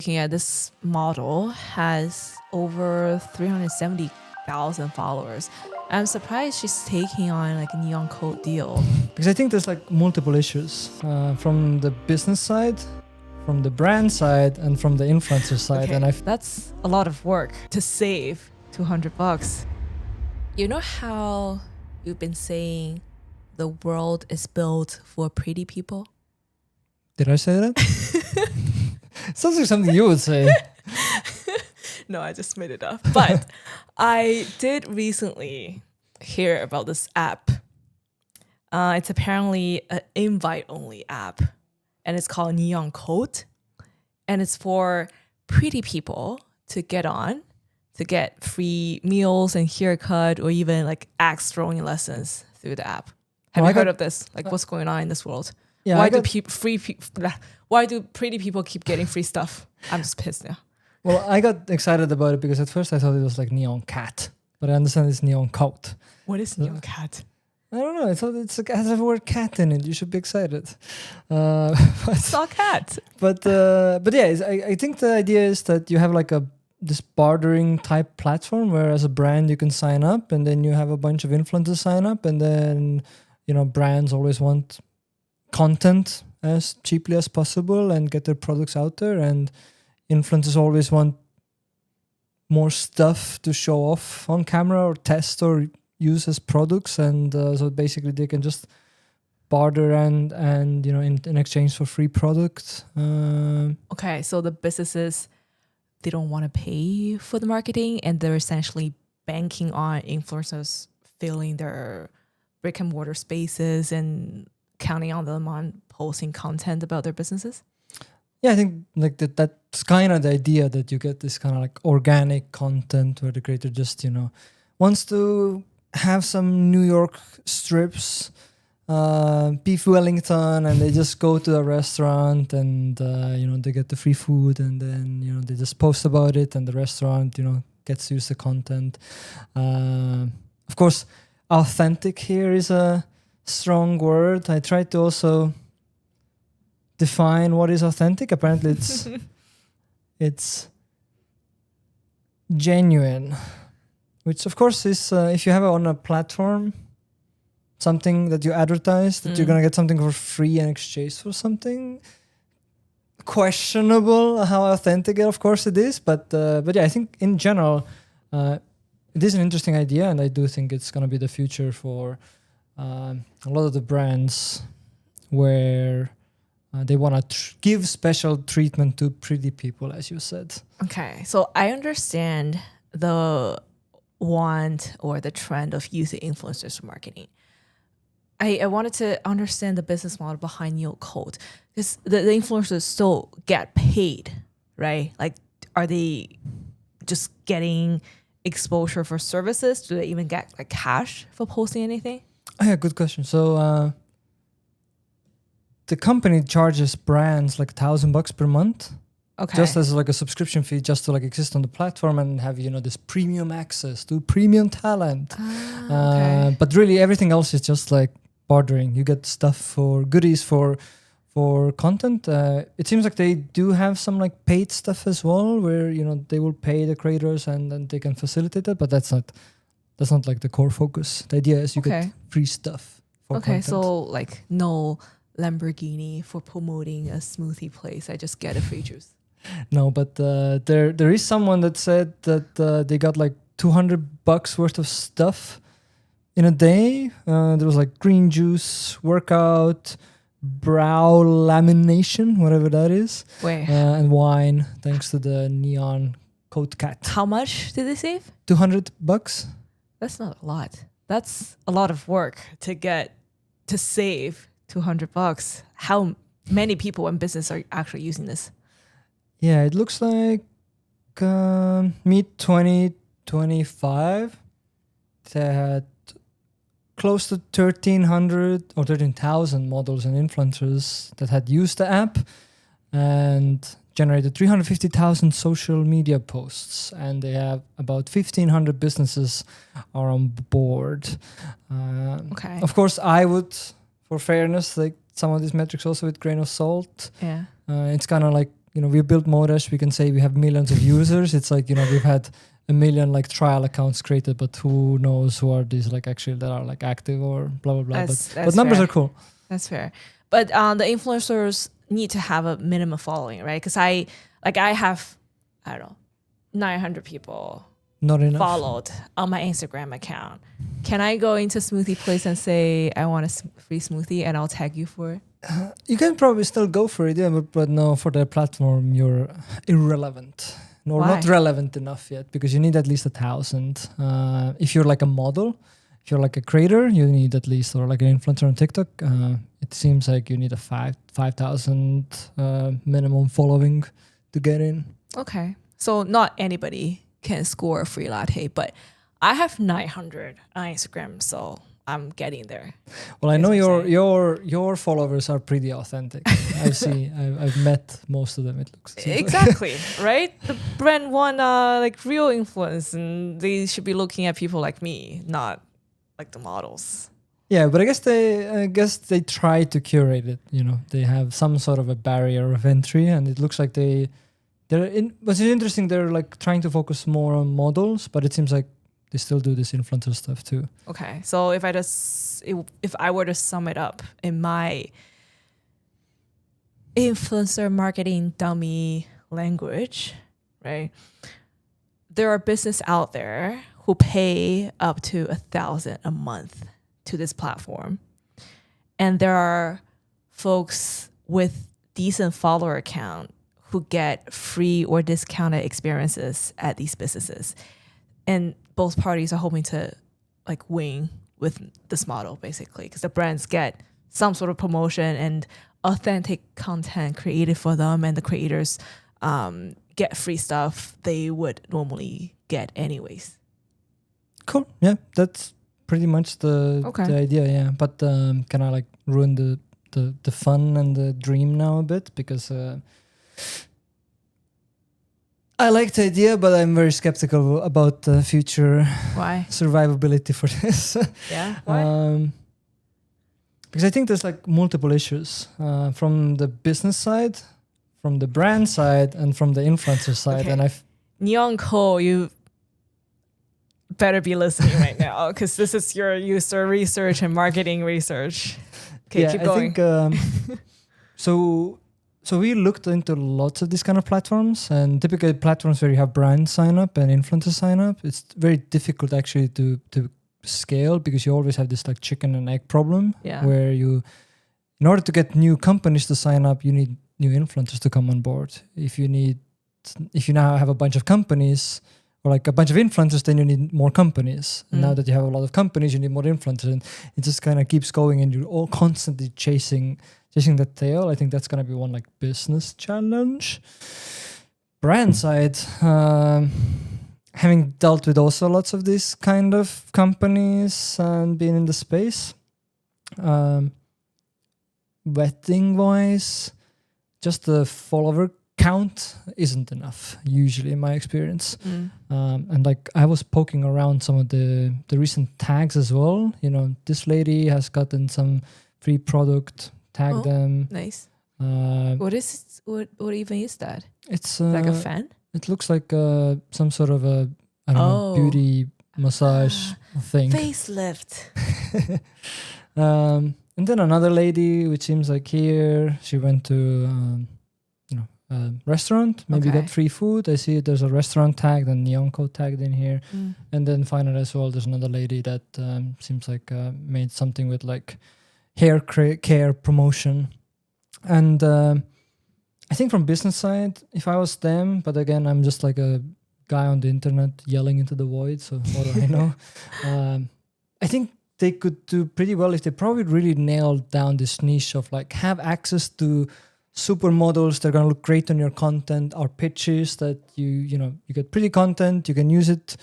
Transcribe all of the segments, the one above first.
Looking at this model has over 370,000 followers. I'm surprised she's taking on like a neon coat deal. Because I think there's like multiple issues from the business side, from the brand side, and from the influencer side. Okay, And that's a lot of work to save $200. You know how you've been saying the world is built for pretty people? Did I say that? Sounds like something you would say. No, I just made it up. But I did recently hear about this app. It's apparently an invite-only app, and it's called Neon Code. And it's for pretty people to get on, to get free meals and haircut, or even like axe throwing lessons through the app. Have you heard of this? Like, what's going on in this world? Yeah, why do pretty people keep getting free stuff? I'm just pissed now. Well, I got excited about it because at first I thought it was like neon cat, but I understand it's neon coat. What is neon cat? I don't know. I thought it has the word cat in it. You should be excited. It's not cat. But yeah, I think the idea is that you have like this bartering type platform where as a brand you can sign up, and then you have a bunch of influencers sign up, and then brands always want content as cheaply as possible and get their products out there, and influencers always want more stuff to show off on camera or test or use as products, and so basically they can just barter and in exchange for free products. Okay, so the businesses, they don't want to pay for the marketing, and they're essentially banking on influencers filling their brick and mortar spaces and counting on them on posting content about their businesses. Yeah, I think like that's kind of the idea, that you get this kind of like organic content where the creator just wants to have some New York strips, beef Wellington, and they just go to a restaurant and they get the free food, and then they just post about it, and the restaurant gets to use the content. Of course, authentic here is a strong word. I tried to also define what is authentic. Apparently it's genuine, which of course is if you have it on a platform, something that you advertise, that you're gonna get something for free in exchange for something. Questionable how authentic of course it is, but yeah, I think in general it is an interesting idea, and I do think it's gonna be the future for a lot of the brands where they want to give special treatment to pretty people, as you said. Okay, so I understand the want or the trend of using influencers for marketing. I wanted to understand the business model behind Neon Code, because the influencers still get paid, right? Like, are they just getting exposure for services? Do they even get like cash for posting anything? Oh, yeah, good question. So the company charges brands like $1,000 per month, okay, just as like a subscription fee, just to like exist on the platform and have this premium access to premium talent. Okay. But really, everything else is just like bartering. You get stuff for goodies for content. It seems like they do have some like paid stuff as well, where they will pay the creators and then they can facilitate it. But that's not like the core focus. The idea is you get free stuff for content. So like no Lamborghini for promoting a smoothie place. I just get a free juice. No, but there is someone that said that they got like $200 worth of stuff in a day. There was like green juice, workout, brow lamination, whatever that is. Wait. And wine, thanks to the neon coat cat. How much did they save? $200. That's not a lot. That's a lot of work to save $200. How many people in business are actually using this? Yeah, it looks like mid 2025 they had close to 1,300 or 13,000 models and influencers that had used the app and generated 350,000 social media posts, and they have about 1,500 businesses are on board. Okay. Of course, I would, for fairness, like some of these metrics also with grain of salt. Yeah. It's kind of like we built Modash, we can say we have millions of users. It's like, we've had 1 million like trial accounts created, but who knows who are these like actually that are like active or blah blah blah. But numbers fair. are cool. That's fair. But the influencers need to have a minimum following, right? Because I have, I don't know, 900 people Not enough. followed on my Instagram account. Can I go into Smoothie Place and say I want a free smoothie and I'll tag you for it? You can probably still go for it, yeah, but no, for their platform you're irrelevant. No, Why? not relevant enough yet, because you need at least 1,000. If you're like a model, if you're like a creator, you need at least, or like an influencer on TikTok, it seems like you need a 5,000 minimum following to get in. Okay. So not anybody can score a free latte, but I have 900 on Instagram, so I'm getting there. Well, I Yes, know I'm your followers are pretty authentic. I've met most of them. It looks Exactly, right? The brand want like real influence, and they should be looking at people like me, not like the models. Yeah, but I guess they try to curate it. They have some sort of a barrier of entry, and it looks like what's interesting, they're like trying to focus more on models, but it seems like they still do this influencer stuff too. Okay, so if I were to sum it up in my influencer marketing dummy language, right? There are businesses out there who pay up to 1,000 a month to this platform, and there are folks with decent follower account who get free or discounted experiences at these businesses, and both parties are hoping to like win with this model, basically, because the brands get some sort of promotion and authentic content created for them, and the creators get free stuff they would normally get anyways. Cool. Yeah, that's pretty much the idea. Yeah, but can I like ruin the fun and the dream now a bit, because I like the idea, but I'm very skeptical about the future survivability for this. Yeah, why? Because I think there's like multiple issues from the business side, from the brand side, and from the influencer side. Okay. And Neon Co, you better be listening right now, because this is your user research and marketing research. Okay, keep going. I think so we looked into lots of these kind of platforms, and typically platforms where you have brands sign up and influencers sign up, it's very difficult actually to scale, because you always have this like chicken and egg problem, where in order to get new companies to sign up, you need new influencers to come on board. If you now have a bunch of companies or like a bunch of influencers, then you need more companies. And now that you have a lot of companies, you need more influencers, and it just kind of keeps going, and you're all constantly chasing that tail. I think that's gonna be one like business challenge. Brand side, having dealt with also lots of these kind of companies and being in the space, vetting wise, just the follower count isn't enough usually in my experience. And like I was poking around some of the recent tags as well. This lady has gotten some free product, tag them. Nice. What even is that? It's like a fan? It looks like some sort of a beauty massage thing. Facelift. And then another lady, which seems like here, she went to a restaurant, maybe got free food. I see there's a restaurant tag, then Neon Co tagged in here. And then finally as well, there's another lady that seems like made something with like hair care promotion. And I think from business side, if I was them, but again, I'm just like a guy on the internet yelling into the void, so what do I know? I think they could do pretty well if they probably really nailed down this niche of like have access to supermodels. They're going to look great on your content. Our pitch is that you get pretty content, you can use it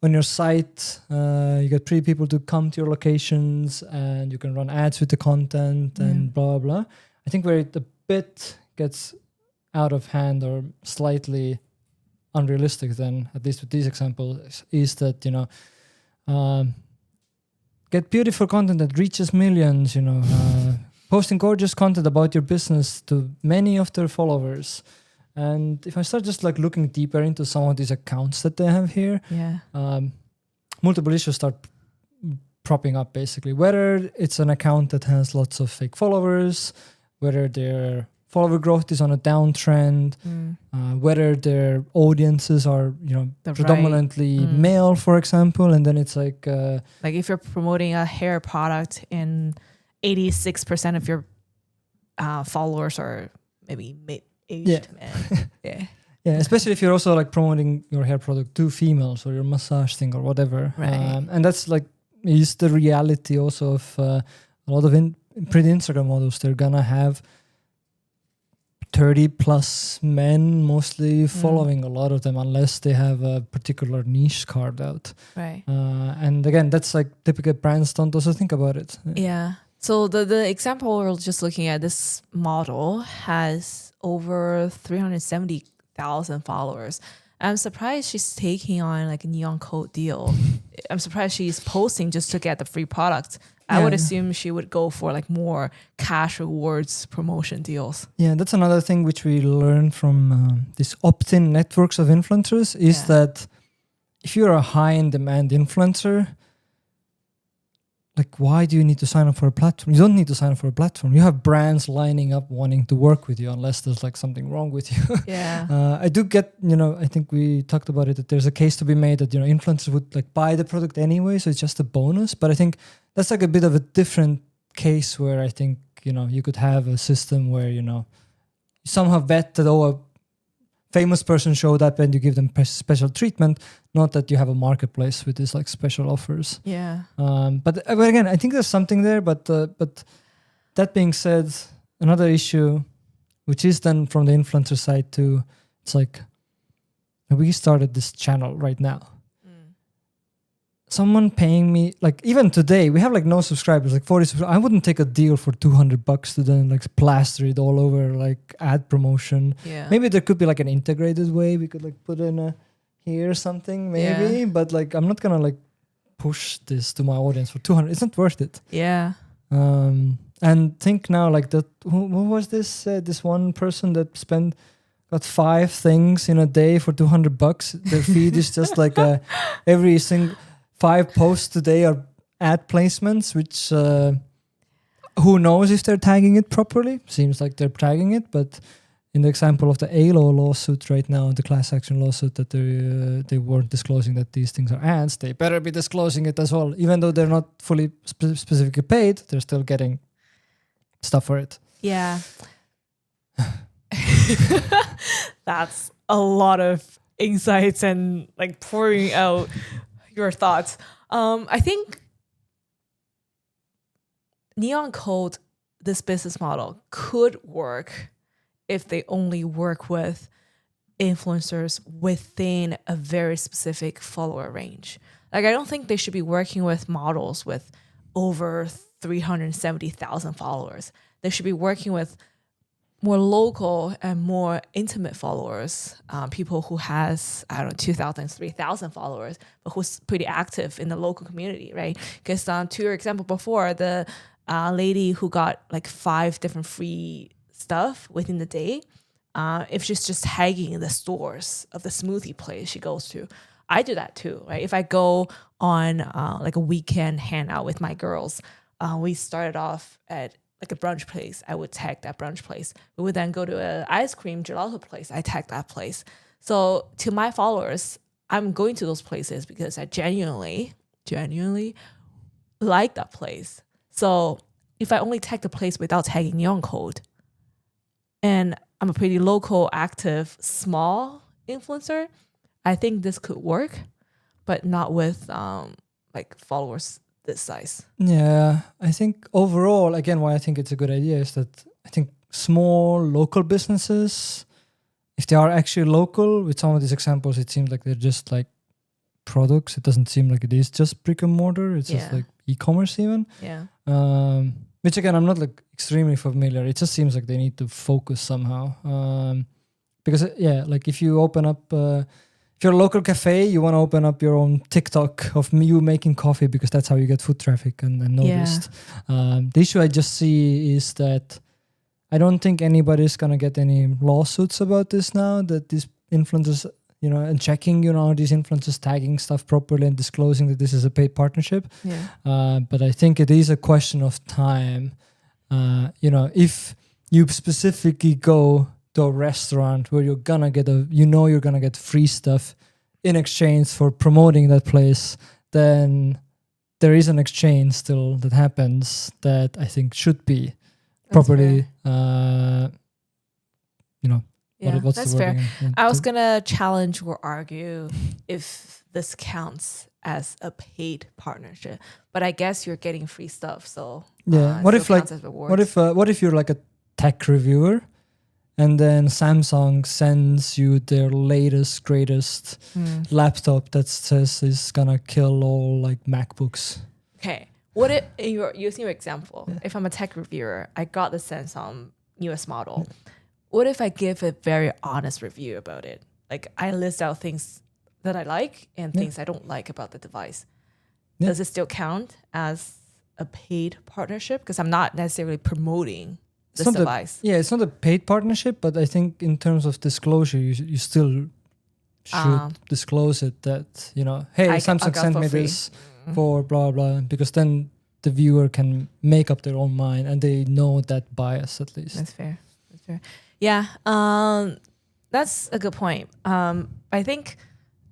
on your site, you get pretty people to come to your locations, and you can run ads with the content and blah, blah, blah. I think where it a bit gets out of hand or slightly unrealistic then, at least with these examples, is that, get beautiful content that reaches millions, posting gorgeous content about your business to many of their followers, And if I start just like looking deeper into some of these accounts that they have here, multiple issues start propping up basically. Whether it's an account that has lots of fake followers, whether their follower growth is on a downtrend, whether their audiences are, predominantly male, for example, and then it's like if you're promoting a hair product and 86% of your followers are maybe mid-aged men. Yeah, especially if you're also like promoting your hair product to females or your massage thing or whatever. Right. And that's like is the reality also of a lot of pretty Instagram models. They're gonna have 30 plus men mostly following a lot of them, unless they have a particular niche carved out. Right. And again, that's like typical brands don't also think about it. Yeah. So the example we're just looking at, this model has over 370,000 followers. I'm surprised she's taking on like a neon code deal. I'm surprised she's posting just to get the free product. I would assume she would go for like more cash rewards promotion deals. Yeah, that's another thing which we learned from these opt-in networks of influencers is that if you're a high-in-demand influencer, like why do you need to sign up for a platform? You don't need to sign up for a platform. You have brands lining up wanting to work with you unless there's like something wrong with you. Yeah. I do get, I think we talked about it, that there's a case to be made that, influencers would like buy the product anyway, so it's just a bonus. But I think that's like a bit of a different case where I think, you could have a system where, you somehow vet that, a famous person showed up and you give them special treatment, not that you have a marketplace with these like special offers. Yeah. But again, I think there's something there. But that being said, another issue, which is then from the influencer side too, it's like we started this channel right now. Someone paying me, like even today, we have like no subscribers, like 40 subscribers. I wouldn't take a deal for $200 to then like plaster it all over like ad promotion. Yeah. Maybe there could be like an integrated way. We could like put in a here or something maybe. Yeah. But like I'm not gonna like push this to my audience for 200. It's not worth it. Yeah. And think now like that. Who was this? This one person that got 5 things in a day for $200. Their feed is just like every single 5 posts today are ad placements, which who knows if they're tagging it properly? Seems like they're tagging it, but in the example of the ALO lawsuit right now, the class action lawsuit, that they weren't disclosing that these things are ads, they better be disclosing it as well. Even though they're not fully specifically paid, they're still getting stuff for it. Yeah. That's a lot of insights and like pouring out your thoughts. I think Neon Code, this business model, could work if they only work with influencers within a very specific follower range. Like, I don't think they should be working with models with over 370,000 followers. They should be working with more local and more intimate followers, people who has, 2,000, 3,000 followers, but who's pretty active in the local community, right? Because to your example before, the lady who got like 5 different free stuff within the day, if she's just tagging the stores of the smoothie place she goes to, I do that too, right? If I go on like a weekend hangout with my girls, we started off at like a brunch place, I would tag that brunch place. We would then go to an ice cream gelato place, I tag that place. So to my followers, I'm going to those places because I genuinely like that place. So if I only tag the place without tagging Neon Code, and I'm a pretty local, active, small influencer, I think this could work, but not with like followers this size. Yeah, I think overall, again, why I think it's a good idea is that I think small local businesses, if they are actually local, with some of these examples, it seems like they're just like products. It doesn't seem like it is just brick and mortar. It's just like e-commerce even. Yeah. Which again, I'm not like extremely familiar. It just seems like they need to focus somehow. Because like if you open up, if you're a local cafe, you want to open up your own TikTok of you making coffee because that's how you get foot traffic and noticed. The issue I just see is that I don't think anybody's gonna get any lawsuits about this now that these influencers, and checking, these influencers tagging stuff properly and disclosing that this is a paid partnership. Yeah. But I think it is a question of time. If you specifically go to a restaurant where you're gonna get free stuff in exchange for promoting that place, then there is an exchange still that happens that I think should be properly, Yeah, what's that's the word fair. again? Yeah, I was gonna challenge or argue if this counts as a paid partnership, but I guess you're getting free stuff, so yeah. it What still if like counts as rewards. what if you're like a tech reviewer, and then Samsung sends you their latest greatest laptop that says it's gonna kill all like MacBooks? Okay, what if you're using your example? If I'm a tech reviewer, I got the Samsung newest model. What if I give a very honest review about it? Like I list out things that I like and things I don't like about the device. Yeah. Does it still count as a paid partnership? Because I'm not necessarily promoting this device. It's not a paid partnership, but I think in terms of disclosure, you still should disclose it that, hey, Samsung got sent for me free. this for blah, blah, because then the viewer can make up their own mind and they know that bias at least. That's fair. That's fair. Yeah, that's a good point. I think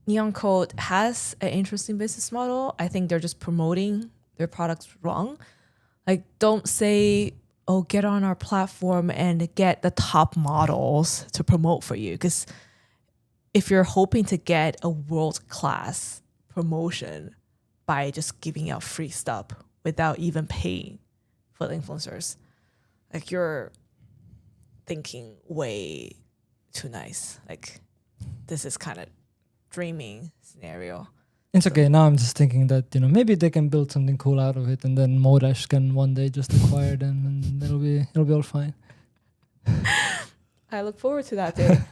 Neon Code has an interesting business model. I think they're just promoting their products wrong. Like, don't say, oh, get on our platform and get the top models to promote for you. Because if you're hoping to get a world-class promotion by just giving out free stuff without even paying for the influencers, like you're thinking way too nice. Like this is kind of dreaming scenario. It's okay. Now I'm just thinking that, maybe they can build something cool out of it and then Modash can one day just acquire them and it'll be all fine. I look forward to that day.